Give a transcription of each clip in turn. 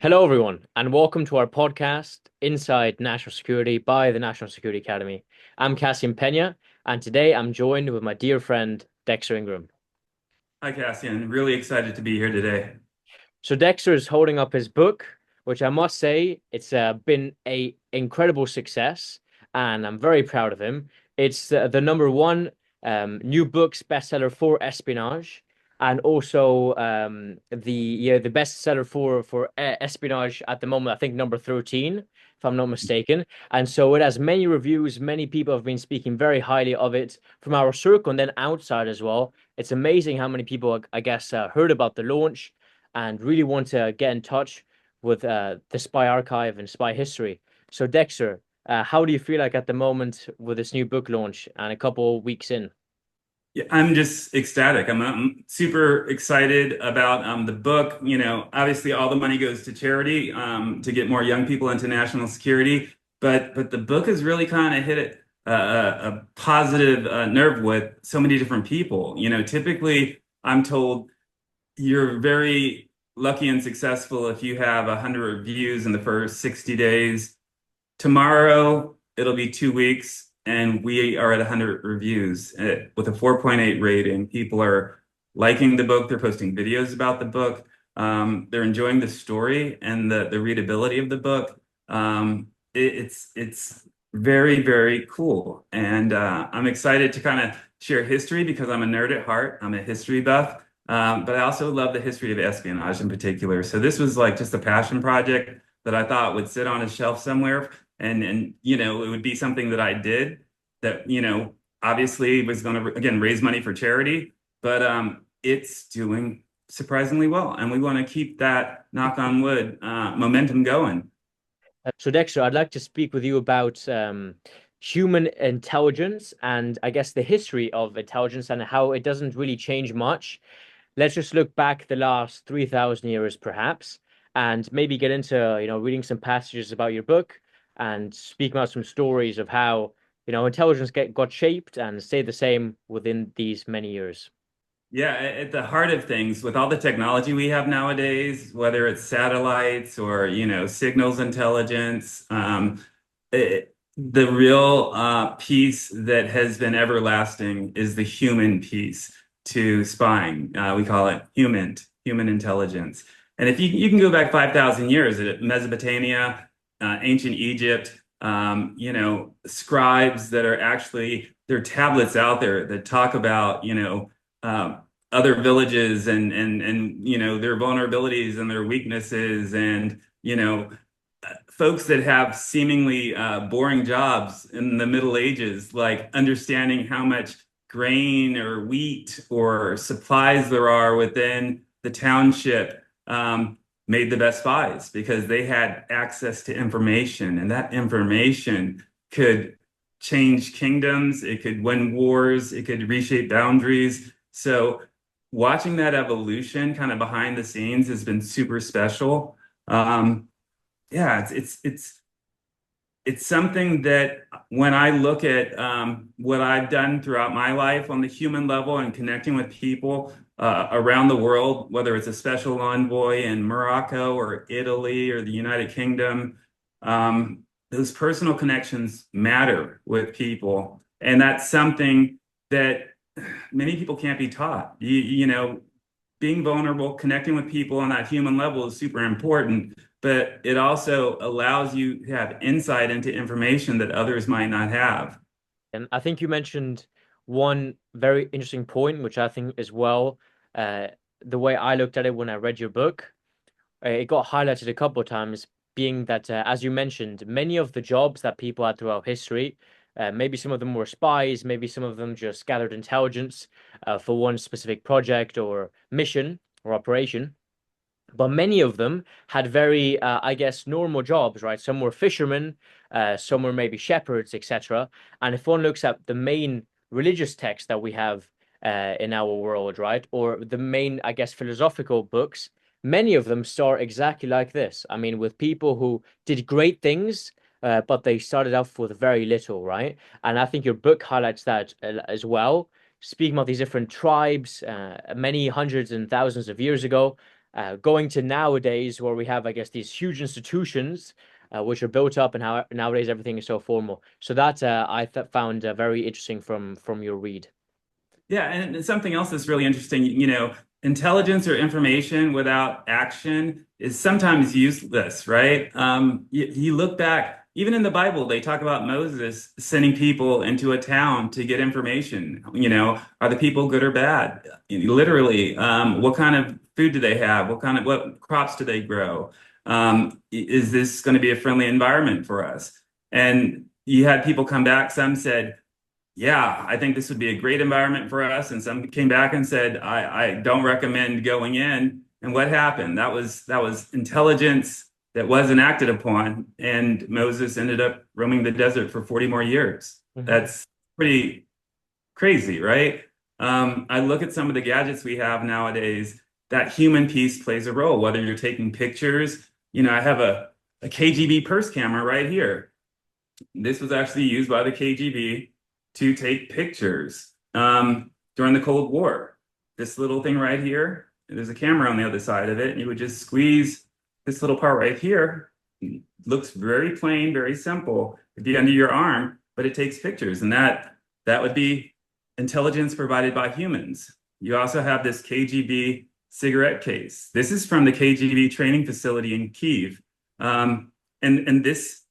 Hello, everyone, and welcome to our podcast, Inside National Security by the National Security Academy. I'm Cassian Peña, and today I'm joined with my dear friend, Dexter Ingram. Hi, Cassian. Really excited to be here today. So Dexter is holding up his book, which I must say it's been a incredible success, and I'm very proud of him. It's the number one new books bestseller for espionage, and also the bestseller for espionage at the moment. I think number 13, if I'm not mistaken. And so it has many reviews. Many people have been speaking very highly of it from our circle and then outside as well. It's amazing how many people, I guess, heard about the launch and really want to get in touch with the spy archive and spy history. So, Dexter, how do you feel like at the moment with this new book launch and a couple weeks in? Yeah, I'm just ecstatic. I'm super excited about the book. Obviously, all the money goes to charity to get more young people into national security. But the book has really kind of hit a positive nerve with so many different people. Typically, I'm told you're very lucky and successful if you have 100 reviews in the first 60 days. Tomorrow, it'll be 2 weeks, and we are at 100 reviews with a 4.8 rating. People are liking the book. They're posting videos about the book. They're enjoying the story and the readability of the book. It's very, very cool. And I'm excited to kind of share history because I'm a nerd at heart. I'm a history buff. But I also love the history of espionage in particular. So this was like just a passion project that I thought would sit on a shelf somewhere and it would be something that I did that obviously was going to again raise money for charity, but it's doing surprisingly well, and we want to keep that, knock on wood, momentum going. So, Dexter, I'd like to speak with you about human intelligence and I guess the history of intelligence and how it doesn't really change much. Let's just look back the last 3,000 years, perhaps, and maybe get into, reading some passages about your book and speak about some stories of how, intelligence got shaped and stayed the same within these many years. Yeah, at the heart of things, with all the technology we have nowadays, whether it's satellites or signals intelligence, the real piece that has been everlasting is the human piece to spying. We call it human intelligence. And if you can go back 5,000 years, at Mesopotamia, ancient Egypt, scribes that are actually, there are tablets out there that talk about, other villages and their vulnerabilities and their weaknesses, and folks that have seemingly boring jobs in the Middle Ages, like understanding how much grain or wheat or supplies there are within the township, made the best spies because they had access to information, and that information could change kingdoms, it could win wars, it could reshape boundaries. So watching that evolution kind of behind the scenes has been super special. Yeah, it's something that when I look at what I've done throughout my life on the human level and connecting with people around the world, whether it's a special envoy in Morocco or Italy or the United Kingdom, those personal connections matter with people. And that's something that many people can't be taught. Being vulnerable, connecting with people on that human level is super important, but it also allows you to have insight into information that others might not have. And I think you mentioned one very interesting point, which I think as well, uh, the way I looked at it when I read your book, it got highlighted a couple of times, being that, as you mentioned, many of the jobs that people had throughout history, maybe some of them were spies, maybe some of them just gathered intelligence for one specific project or mission or operation. But many of them had very, I guess, normal jobs, right? Some were fishermen, some were maybe shepherds, etc. And if one looks at the main religious text that we have in our world, right, or the main, I guess, philosophical books, many of them start exactly like this. I mean, with people who did great things, but they started off with very little, right? And I think your book highlights that as well, speaking about these different tribes, many hundreds and thousands of years ago, going to nowadays where we have, I guess, these huge institutions which are built up, and how nowadays everything is so formal. So that I th found very interesting from your read. Yeah, and something else that's really interesting, you know, intelligence or information without action is sometimes useless, right? You look back, even in the Bible, they talk about Moses sending people into a town to get information. You know, are the people good or bad? Literally, what kind of food do they have? What crops do they grow? Is this going to be a friendly environment for us? And you had people come back, some said, yeah, I think this would be a great environment for us. And some came back and said, I don't recommend going in. And what happened? That was intelligence that wasn't acted upon. And Moses ended up roaming the desert for 40 more years. Mhm. That's pretty crazy, right? I look at some of the gadgets we have nowadays, that human piece plays a role, whether you're taking pictures. You know, I have a KGB purse camera right here. This was actually used by the KGB to take pictures during the Cold War. This little thing right here, there's a camera on the other side of it, and you would just squeeze this little part right here. It looks very plain, very simple. It'd be under your arm, but it takes pictures, and that would be intelligence provided by humans. You also have this KGB cigarette case. This is from the KGB training facility in Kiev. And this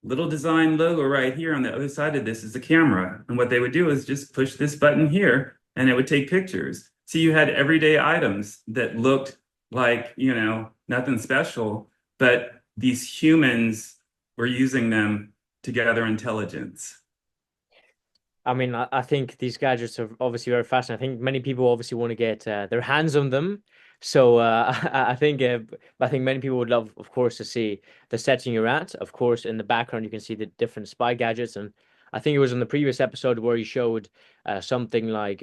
little design logo right here on the other side of this is the camera. And what they would do is just push this button here and it would take pictures. So you had everyday items that looked like, you know, nothing special, but these humans were using them to gather intelligence. I mean, I think these gadgets are obviously very fascinating. I think many people obviously want to get their hands on them. So I think many people would love, of course, to see the setting you're at. Of course, in the background you can see the different spy gadgets, and I think it was in the previous episode where you showed something like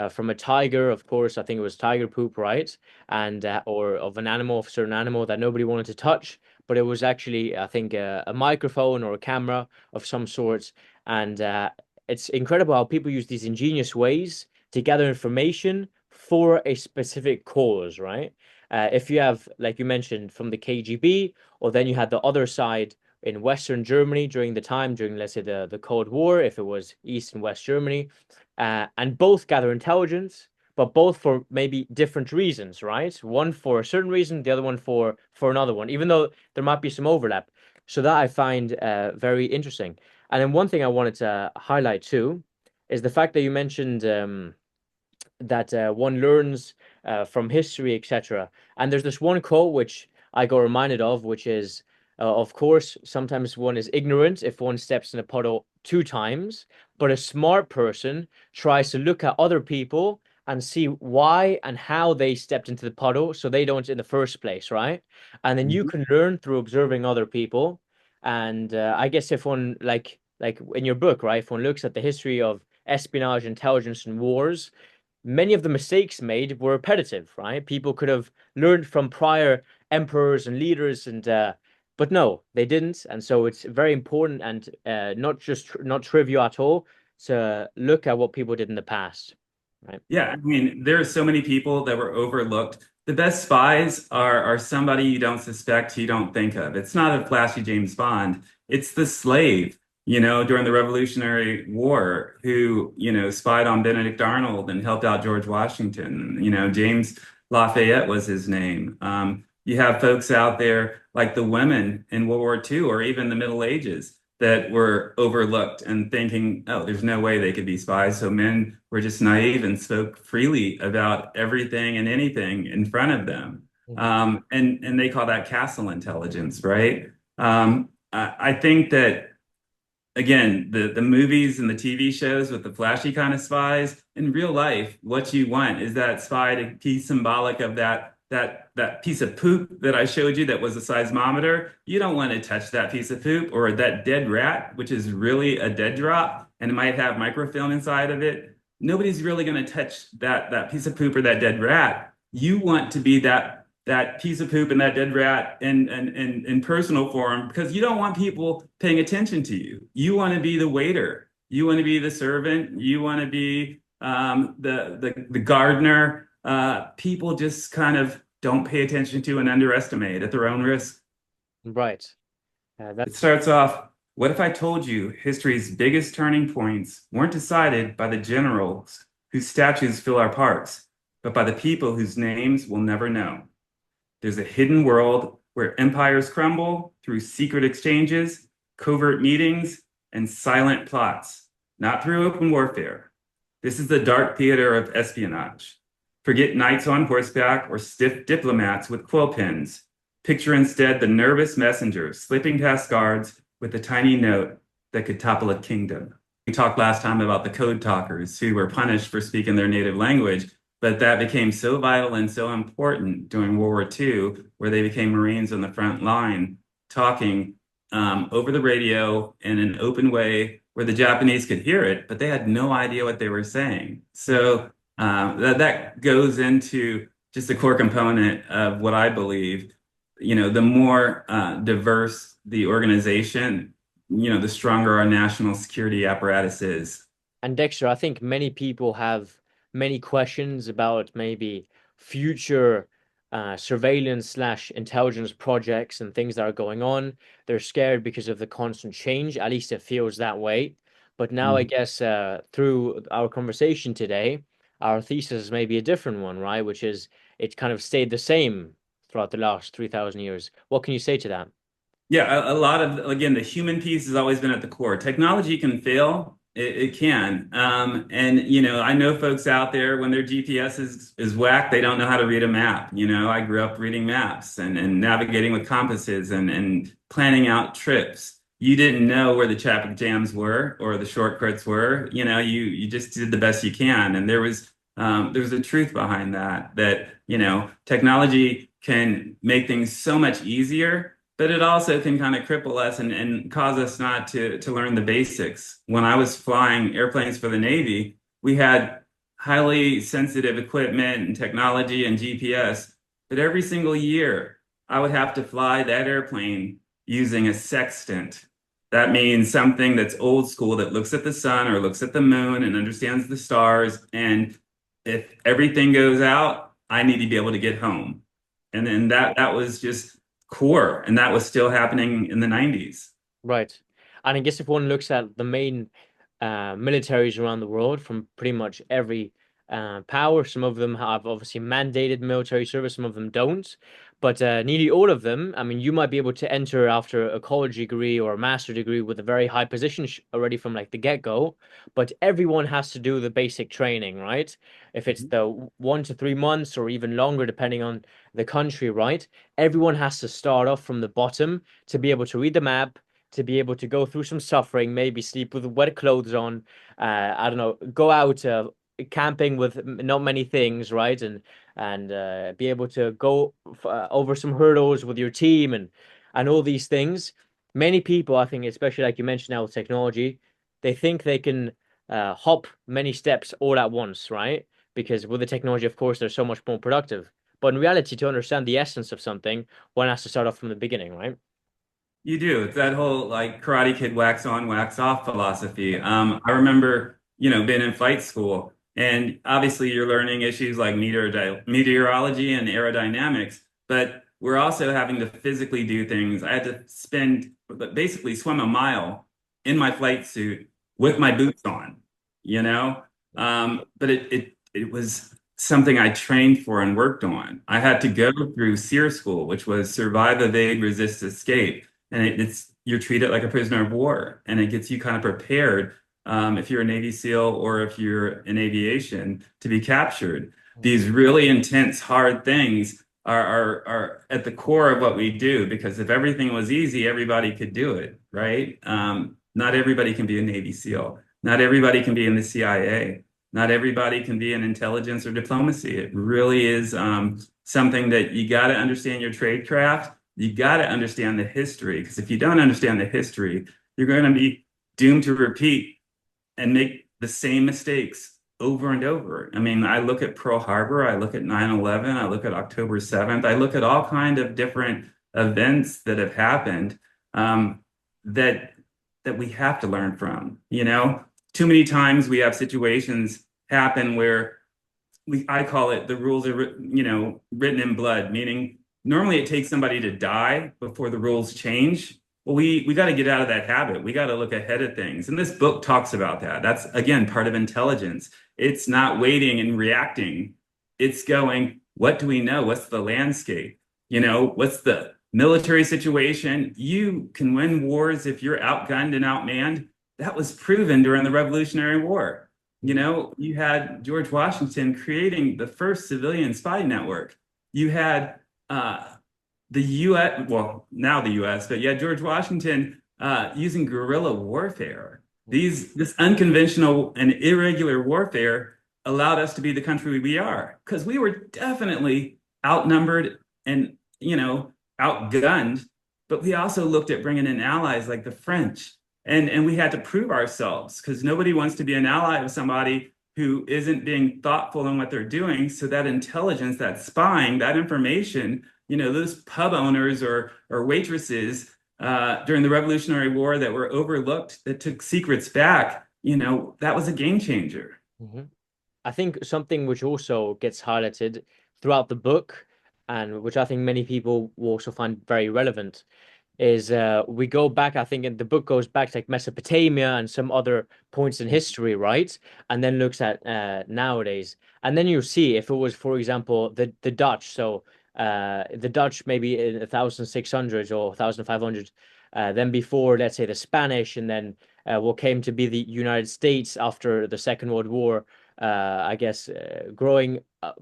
from a tiger. Of course, I think it was tiger poop, right? And or of an animal, of a certain animal that nobody wanted to touch, but it was actually, I think, a microphone or a camera of some sort, and it's incredible how people use these ingenious ways to gather information for a specific cause, right? If you have, like you mentioned, from the KGB, or then you had the other side in Western Germany during the time, during, let's say, the Cold War, if it was East and West Germany, and both gather intelligence, but both for maybe different reasons, right? One for a certain reason, the other one for another one, even though there might be some overlap. So that I find very interesting. And then one thing I wanted to highlight too is the fact that you mentioned that one learns from history, etc. And there's this one quote which I got reminded of, which is, of course, sometimes one is ignorant if one steps in a puddle two times, but a smart person tries to look at other people and see why and how they stepped into the puddle so they don't in the first place, right? And then you can learn through observing other people. And I guess if one like in your book, right, if one looks at the history of espionage, intelligence, and wars, many of the mistakes made were repetitive, right? People could have learned from prior emperors and leaders, and but no, they didn't. And so it's very important and not trivial at all to look at what people did in the past, right? Yeah, I mean, there are so many people that were overlooked. The best spies are somebody you don't suspect, you don't think of. It's not a flashy James Bond. It's the slave, you know, during the Revolutionary War who, you know, spied on Benedict Arnold and helped out George Washington. You know, James Lafayette was his name. You have folks out there like the women in World War II or even the Middle Ages that were overlooked and thinking, oh, there's no way they could be spies. So men were just naive and spoke freely about everything and anything in front of them. Mhm. And they call that castle intelligence, right? I think that again, the movies and the TV shows with the flashy kind of spies, in real life, what you want is that spy to be symbolic of that piece of poop that I showed you that was a seismometer. You don't want to touch that piece of poop or that dead rat, which is really a dead drop and it might have microfilm inside of it. Nobody's really going to touch that piece of poop or that dead rat. You want to be that piece of poop and that dead rat in personal form because you don't want people paying attention to you. You want to be the waiter. You want to be the servant. You want to be the gardener. People just kind of don't pay attention to and underestimate at their own risk. Right. It starts off, what if I told you history's biggest turning points weren't decided by the generals whose statues fill our parks, but by the people whose names we'll never know? There's a hidden world where empires crumble through secret exchanges, covert meetings, and silent plots, not through open warfare. This is the dark theater of espionage. Forget knights on horseback or stiff diplomats with quill pens. Picture instead the nervous messenger slipping past guards with a tiny note that could topple a kingdom. We talked last time about the code talkers who were punished for speaking their native language, but that became so vital and so important during World War II, where they became Marines on the front line, talking over the radio in an open way where the Japanese could hear it, but they had no idea what they were saying. So that goes into just a core component of what I believe. The more diverse the organization, the stronger our national security apparatus is. And Dexter, I think many people have many questions about maybe future surveillance slash intelligence projects and things that are going on. They're scared because of the constant change. At least it feels that way. But now I Mhm. guess through our conversation today, our thesis is maybe a different one, right? Which is it's kind of stayed the same throughout the last 3,000 years. What can you say to that? Yeah, a lot of, again, the human piece has always been at the core. Technology can fail. It can. And, I know folks out there when their GPS is whacked, they don't know how to read a map. I grew up reading maps and navigating with compasses and planning out trips. You didn't know where the traffic jams were or the shortcuts were. You just did the best you can. And there was a truth behind that, technology can make things so much easier, but it also can kind of cripple us and cause us not to learn the basics. When I was flying airplanes for the Navy, we had highly sensitive equipment and technology and GPS, but every single year I would have to fly that airplane using a sextant. That means something that's old school that looks at the sun or looks at the moon and understands the stars. And if everything goes out, I need to be able to get home. And then that was just core, and that was still happening in the 90s. Right. And I guess if one looks at the main militaries around the world from pretty much every power, some of them have obviously mandated military service, some of them don't. But nearly all of them, I mean, you might be able to enter after a college degree or a master degree with a very high position already from like the get-go. But everyone has to do the basic training, right? If it's the 1 to 3 months or even longer, depending on the country, right? Everyone has to start off from the bottom to be able to read the map, to be able to go through some suffering, maybe sleep with wet clothes on, I don't know, go out camping with not many things, right? And be able to go over some hurdles with your team and all these things. Many people, I think, especially like you mentioned now with technology, they think they can hop many steps all at once, right? Because with the technology, of course, they're so much more productive. But in reality, to understand the essence of something, one has to start off from the beginning, right? You do. It's that whole like Karate Kid wax on, wax off philosophy. I remember, being in flight school, and obviously you're learning issues like meteorology and aerodynamics, but we're also having to physically do things. I had to basically swim a mile in my flight suit with my boots on, you know? But it was something I trained for and worked on. I had to go through SEER school, which was survive, evade, resist, escape, and it's you're treated like a prisoner of war, and it gets you kind of prepared if you're a Navy SEAL or if you're in aviation to be captured. These really intense, hard things are at the core of what we do because if everything was easy, everybody could do it, right? Not everybody can be a Navy SEAL. Not everybody can be in the CIA. Not everybody can be in intelligence or diplomacy. It really is something that you got to understand your trade craft. You got to understand the history because if you don't understand the history, you're going to be doomed to repeat and make the same mistakes over and over. I mean, I look at Pearl Harbor, I look at 9/11, I look at October 7th, I look at all kind of different events that have happened that we have to learn from. Too many times we have situations happen where I call it the rules are, written in blood, meaning normally it takes somebody to die before the rules change. Well, we got to get out of that habit. We got to look ahead at things. And this book talks about that. That's again part of intelligence. It's not waiting and reacting. It's going, what do we know? What's the landscape? What's the military situation? You can win wars if you're outgunned and outmanned. That was proven during the Revolutionary War. You had George Washington creating the first civilian spy network. You had the U.S., well, now the U.S., but yeah, George Washington using guerrilla warfare. This unconventional and irregular warfare allowed us to be the country we are because we were definitely outnumbered and, outgunned, but we also looked at bringing in allies like the French. And we had to prove ourselves because nobody wants to be an ally of somebody who isn't being thoughtful in what they're doing. So that intelligence, that spying, that information, those pub owners or waitresses during the Revolutionary War that were overlooked, that took secrets back, that was a game changer. Mhm. I think something which also gets highlighted throughout the book, and which I think many people will also find very relevant, is we go back, I think, and the book goes back to like Mesopotamia and some other points in history, right? And then looks at nowadays. And then you see if it was, for example, the Dutch. So the Dutch maybe in 1600s or 1500s, then before, let's say, the Spanish, and then what came to be the United States after the Second World War. I guess growing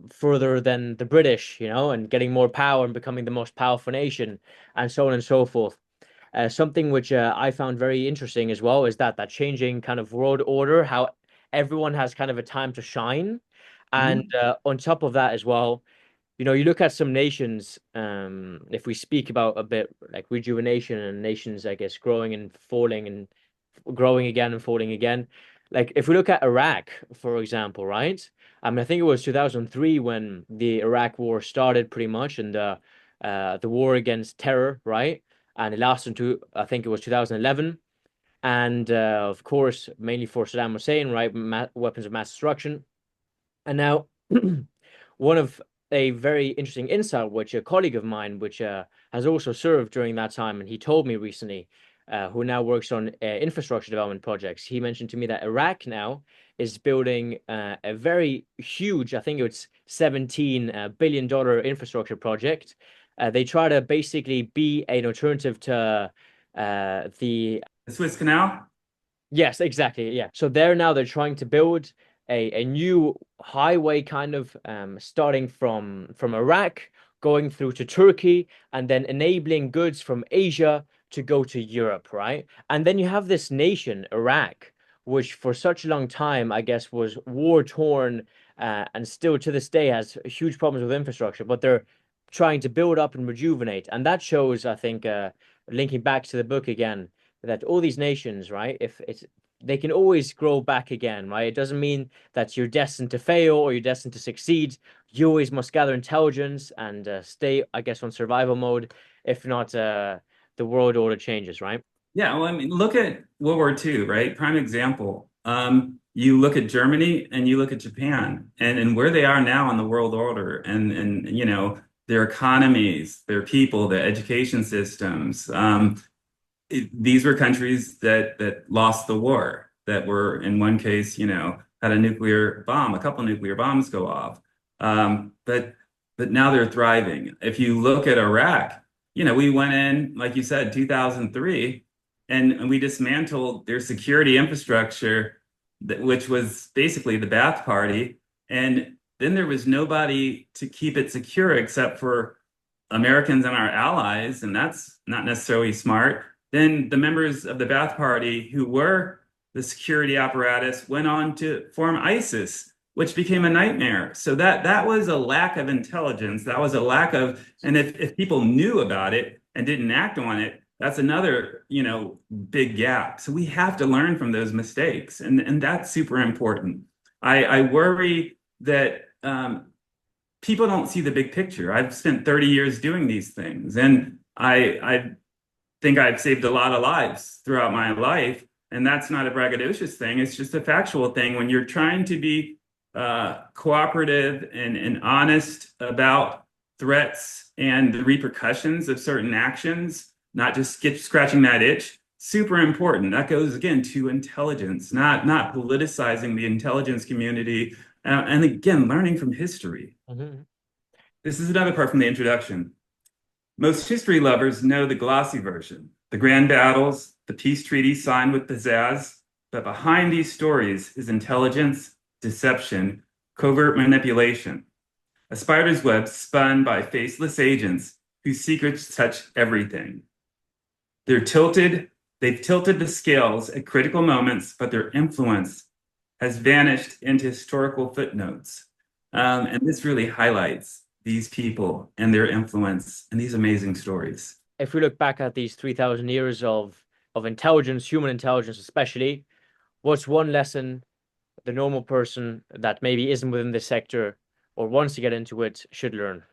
further than the British, and getting more power and becoming the most powerful nation, and so on and so forth. Something which I found very interesting as well is that changing kind of world order, how everyone has kind of a time to shine, and Mhm. on top of that as well, you look at some nations. If we speak about a bit like rejuvenation and nations, I guess, growing and falling and growing again and falling again. Like if we look at Iraq, for example, right? I mean, I think it was 2003 when the Iraq war started pretty much, and the war against terror, right? And it lasted to, I think it was 2011. And of course, mainly for Saddam Hussein, right? Weapons of mass destruction. And now, one of a very interesting insight, which a colleague of mine, which has also served during that time, and he told me recently, who now works on infrastructure development projects, he mentioned to me that Iraq now is building a very huge, I think it's $17 billion infrastructure project. They try to basically be an alternative to the The Swiss Canal? Yes, exactly. Yeah. So they're trying to build a new highway kind of starting from Iraq, going through to Turkey, and then enabling goods from Asia to go to Europe, right? And then you have this nation, Iraq, which for such a long time, I guess, was war torn and still to this day has huge problems with infrastructure, but they're trying to build up and rejuvenate. And that shows, I think, linking back to the book again, that all these nations, right, if it's they can always grow back again, right? It doesn't mean that you're destined to fail or you're destined to succeed. You always must gather intelligence and stay, I guess, on survival mode. If not, the world order changes, right? Yeah, well, I mean, look at World War II, right? Prime example. You look at Germany and you look at Japan and where they are now in the world order and their economies, their people, their education systems. These were countries that lost the war, that were in one case, had a nuclear bomb, a couple nuclear bombs go off. But now they're thriving. If you look at Iraq, we went in, like you said, 2003, and we dismantled their security infrastructure, which was basically the Ba'ath Party. And then there was nobody to keep it secure except for Americans and our allies, and that's not necessarily smart. Then the members of the Ba'ath Party, who were the security apparatus, went on to form ISIS, which became a nightmare. So that was a lack of intelligence. That was a lack of, and if people knew about it and didn't act on it, that's another, big gap. So we have to learn from those mistakes, and that's super important. I worry that people don't see the big picture. I've spent 30 years doing these things, and I think I've saved a lot of lives throughout my life. And that's not a braggadocious thing. It's just a factual thing. When you're trying to be cooperative and honest about threats and the repercussions of certain actions, not just scratching that itch. Super important. That goes again to intelligence, not politicizing the intelligence community, and again, learning from history. Mhm. This is another part from the introduction. Most history lovers know the glossy version, the grand battles, the peace treaties signed with pizzazz, but behind these stories is intelligence, deception, covert manipulation, a spider's web spun by faceless agents whose secrets touch everything. They're tilted, they've tilted the scales at critical moments, but their influence has vanished into historical footnotes. And this really highlights these people and their influence and these amazing stories. If we look back at these 3,000 years of intelligence, human intelligence especially, what's one lesson the normal person that maybe isn't within this sector or wants to get into it should learn?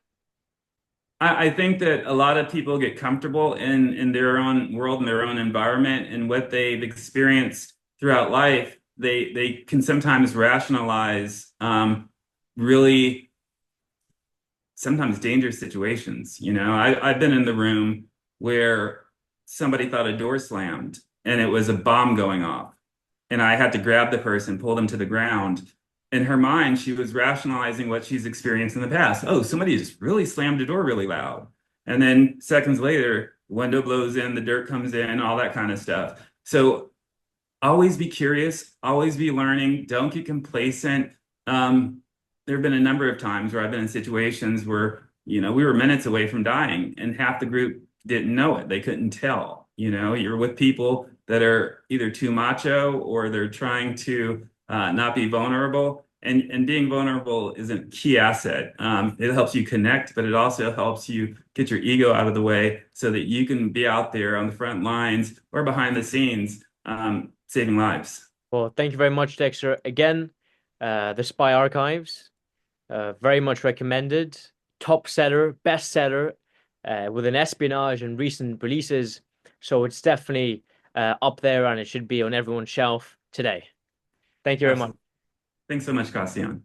I think that a lot of people get comfortable in their own world and their own environment and what they've experienced throughout life. They can sometimes rationalize really sometimes dangerous situations. I've been in the room where somebody thought a door slammed and it was a bomb going off. And I had to grab the person, pull them to the ground. In her mind, she was rationalizing what she's experienced in the past. Oh, somebody just really slammed a door really loud. And then seconds later, window blows in, the dirt comes in, all that kind of stuff. So always be curious, always be learning, don't get complacent. There have been a number of times where I've been in situations where, we were minutes away from dying and half the group didn't know it. They couldn't tell. You're with people that are either too macho or they're trying to not be vulnerable. And being vulnerable is a key asset. It helps you connect, but it also helps you get your ego out of the way so that you can be out there on the front lines or behind the scenes saving lives. Well, thank you very much, Dexter. Again, The Spy Archives, very much recommended. Top seller, bestseller, with an espionage and recent releases. So it's definitely up there and it should be on everyone's shelf today. Thank you very much. Absolutely. Thanks so much, Cassian.